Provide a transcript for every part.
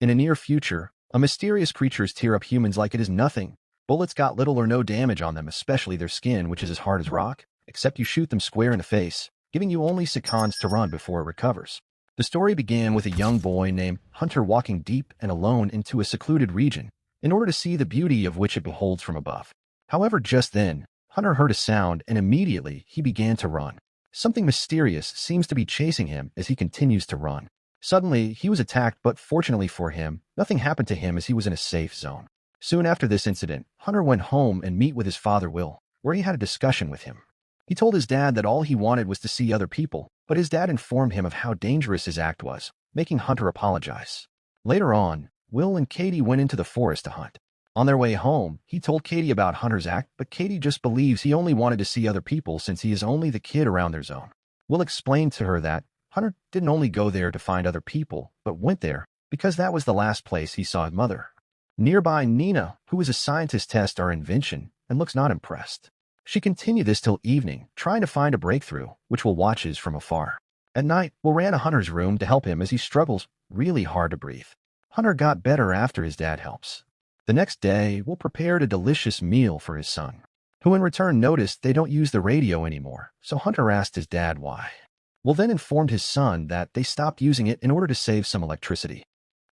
In a near future, a mysterious creatures tear up humans like it is nothing. Bullets got little or no damage on them, especially their skin, which is as hard as rock, except you shoot them square in the face, giving you only seconds to run before it recovers. The story began with a young boy named Hunter walking deep and alone into a secluded region in order to see the beauty of which it beholds from above. However, just then, Hunter heard a sound and immediately he began to run. Something mysterious seems to be chasing him as he continues to run. Suddenly, he was attacked, but fortunately for him, nothing happened to him as he was in a safe zone. Soon after this incident, Hunter went home and met with his father Will, where he had a discussion with him. He told his dad that all he wanted was to see other people, but his dad informed him of how dangerous his act was, making Hunter apologize. Later on, Will and Katie went into the forest to hunt. On their way home, he told Katie about Hunter's act, but Katie just believes he only wanted to see other people since he is only the kid around their zone. Will explained to her that Hunter didn't only go there to find other people, but went there because that was the last place he saw his mother. Nearby, Nina, who is a scientist, tests our invention and looks not impressed. She continued this till evening, trying to find a breakthrough, which Will watches from afar. At night, Will ran to Hunter's room to help him as he struggles really hard to breathe. Hunter got better after his dad helps. The next day, Will prepared a delicious meal for his son, who in return noticed they don't use the radio anymore, so Hunter asked his dad why. Will then informed his son that they stopped using it in order to save some electricity.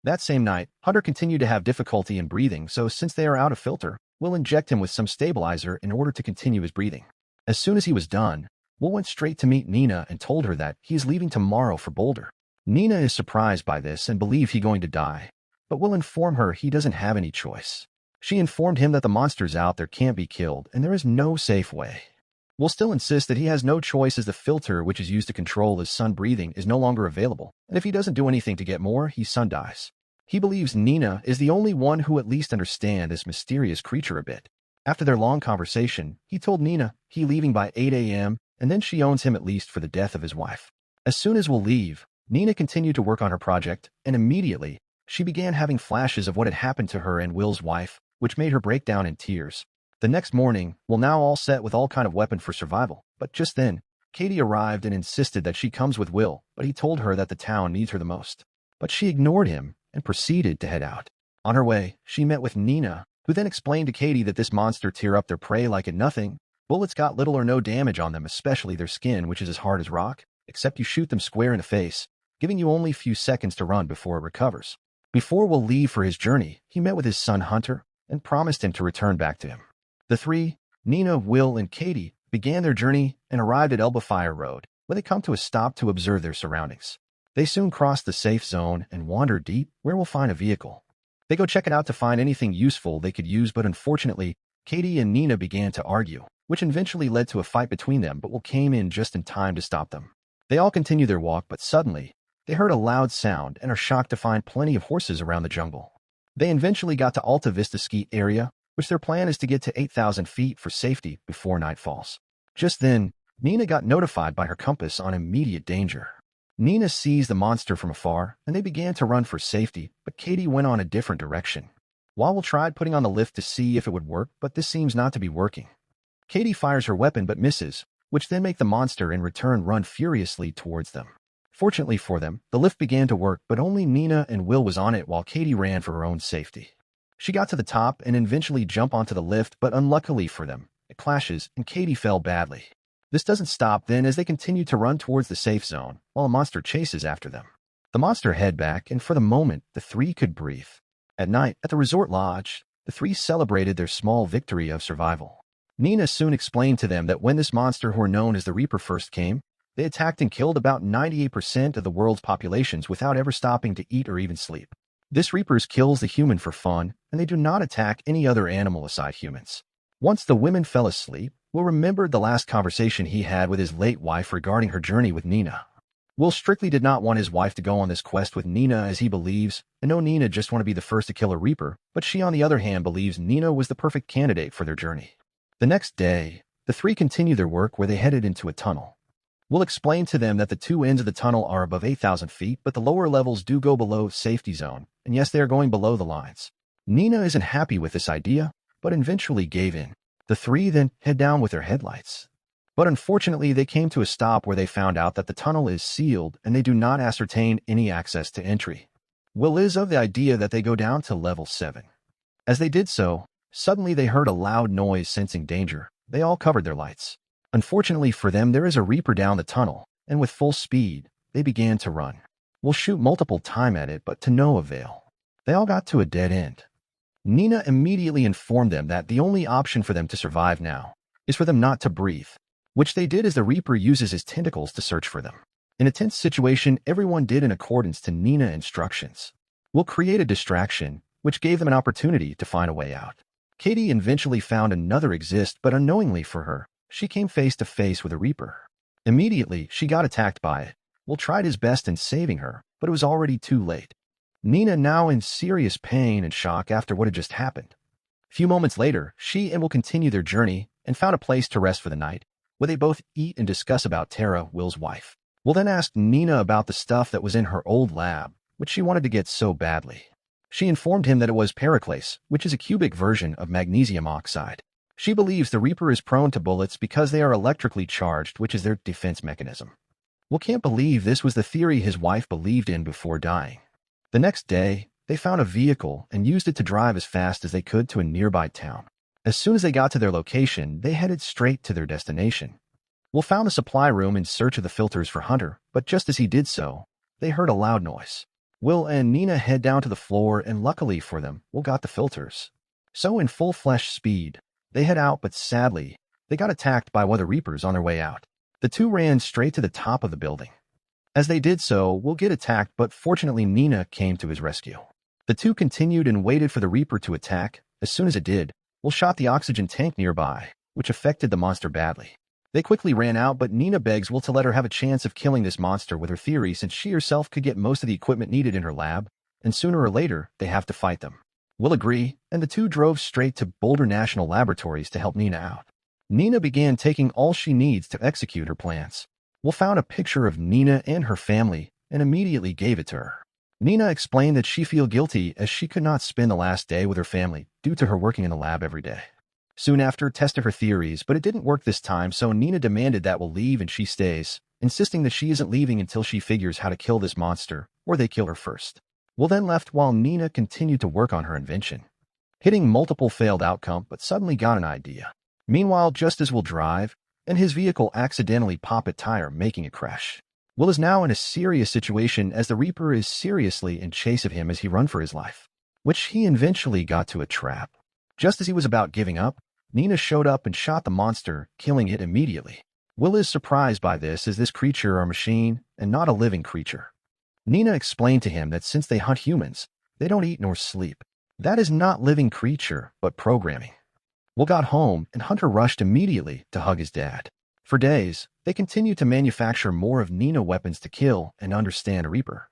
That same night, Hunter continued to have difficulty in breathing, so since they are out of filter, Will inject him with some stabilizer in order to continue his breathing. As soon as he was done, Will went straight to meet Nina and told her that he is leaving tomorrow for Boulder. Nina is surprised by this and believes he's going to die, but Will inform her he doesn't have any choice. She informed him that the monsters out there can't be killed and there is no safe way. Will still insists that he has no choice as the filter which is used to control his son breathing is no longer available, and if he doesn't do anything to get more, his son dies. He believes Nina is the only one who at least understands this mysterious creature a bit. After their long conversation, he told Nina he leaving by 8 a.m. and then she owns him at least for the death of his wife. As soon as Will leave, Nina continued to work on her project, and immediately, she began having flashes of what had happened to her and Will's wife, which made her break down in tears. The next morning, Will now all set with all kind of weapon for survival, but just then, Katie arrived and insisted that she comes with Will, but he told her that the town needs her the most. But she ignored him and proceeded to head out. On her way, she met with Nina, who then explained to Katie that this monster tear up their prey like it nothing. Bullets got little or no damage on them, especially their skin, which is as hard as rock, except you shoot them square in the face, giving you only a few seconds to run before it recovers. Before Will leave for his journey, he met with his son Hunter and promised him to return back to him. The three, Nina, Will, and Katie, began their journey and arrived at Elbafire Road, where they come to a stop to observe their surroundings. They soon cross the safe zone and wander deep, where we'll find a vehicle. They go check it out to find anything useful they could use, but unfortunately, Katie and Nina began to argue, which eventually led to a fight between them, but Will came in just in time to stop them. They all continue their walk, but suddenly, they heard a loud sound and are shocked to find plenty of horses around the jungle. They eventually got to Alta Vista Ski area, which their plan is to get to 8,000 feet for safety before night falls. Just then, Nina got notified by her compass on immediate danger. Nina sees the monster from afar, and they began to run for safety, but Katie went on a different direction. Will tried putting on the lift to see if it would work, but this seems not to be working. Katie fires her weapon but misses, which then make the monster in return run furiously towards them. Fortunately for them, the lift began to work, but only Nina and Will was on it while Katie ran for her own safety. She got to the top and eventually jumped onto the lift, but unluckily for them, it clashes and Katie fell badly. This doesn't stop then as they continue to run towards the safe zone, while a monster chases after them. The monster head back, and for the moment, the three could breathe. At night, at the resort lodge, the three celebrated their small victory of survival. Nina soon explained to them that when this monster who are known as the Reaper first came, they attacked and killed about 98% of the world's populations without ever stopping to eat or even sleep. This Reapers kills the human for fun, and they do not attack any other animal aside humans. Once the women fell asleep, Will remembered the last conversation he had with his late wife regarding her journey with Nina. Will strictly did not want his wife to go on this quest with Nina as he believes, and no Nina just want to be the first to kill a Reaper, but she on the other hand believes Nina was the perfect candidate for their journey. The next day, the three continue their work where they headed into a tunnel. Will explained to them that the two ends of the tunnel are above 8,000 feet, but the lower levels do go below safety zone, and yes, they are going below the lines. Nina isn't happy with this idea, but eventually gave in. The three then head down with their headlights. But unfortunately, they came to a stop where they found out that the tunnel is sealed and they do not ascertain any access to entry. Will is of the idea that they go down to level 7. As they did so, suddenly they heard a loud noise. Sensing danger, they all covered their lights. Unfortunately for them, there is a reaper down the tunnel, and with full speed, they began to run. Will shoot multiple times at it, but to no avail. They all got to a dead end. Nina immediately informed them that the only option for them to survive now is for them not to breathe, which they did as the reaper uses his tentacles to search for them. In a tense situation, everyone did in accordance to Nina's instructions. Will create a distraction, which gave them an opportunity to find a way out. Katie eventually found another exit, but unknowingly for her, she came face to face with a reaper. Immediately, she got attacked by it. Will tried his best in saving her, but it was already too late. Nina now in serious pain and shock after what had just happened. A few moments later, she and Will continue their journey and found a place to rest for the night, where they both eat and discuss about Tara, Will's wife. Will then asked Nina about the stuff that was in her old lab, which she wanted to get so badly. She informed him that it was perilous, which is a cubic version of magnesium oxide. She believes the Reaper is prone to bullets because they are electrically charged, which is their defense mechanism. Will can't believe this was the theory his wife believed in before dying. The next day, they found a vehicle and used it to drive as fast as they could to a nearby town. As soon as they got to their location, they headed straight to their destination. Will found the supply room in search of the filters for Hunter, but just as he did so, they heard a loud noise. Will and Nina head down to the floor, and luckily for them, Will got the filters. So in full flesh speed, they head out, but sadly, they got attacked by one of the Reapers on their way out. The two ran straight to the top of the building. As they did so, Will get attacked, but fortunately Nina came to his rescue. The two continued and waited for the Reaper to attack. As soon as it did, Will shot the oxygen tank nearby, which affected the monster badly. They quickly ran out, but Nina begs Will to let her have a chance of killing this monster with her theory, since she herself could get most of the equipment needed in her lab, and sooner or later, they have to fight them. Will agree, and the two drove straight to Boulder National Laboratories to help Nina out. Nina began taking all she needs to execute her plans. Will found a picture of Nina and her family and immediately gave it to her. Nina explained that she feel guilty as she could not spend the last day with her family due to her working in the lab every day. Soon after, tested her theories, but it didn't work this time, so Nina demanded that Will leave and she stays, insisting that she isn't leaving until she figures how to kill this monster, or they kill her first. Will then left while Nina continued to work on her invention, hitting multiple failed outcomes, but suddenly got an idea. Meanwhile, just as Will drive, and his vehicle accidentally pop a tire, making it crash. Will is now in a serious situation as the Reaper is seriously in chase of him as he run for his life, which he eventually got to a trap. Just as he was about giving up, Nina showed up and shot the monster, killing it immediately. Will is surprised by this as this creature are a machine and not a living creature. Nina explained to him that since they hunt humans, they don't eat nor sleep. That is not living creature, but programming. Will got home and Hunter rushed immediately to hug his dad. For days, they continued to manufacture more of Nina weapons to kill and understand a Reaper.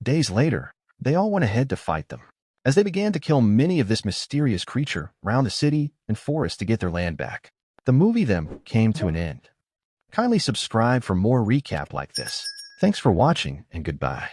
Days later, they all went ahead to fight them, as they began to kill many of this mysterious creature around the city and forest to get their land back. The movie then came to an end. Kindly subscribe for more recap like this. Thanks for watching, and goodbye.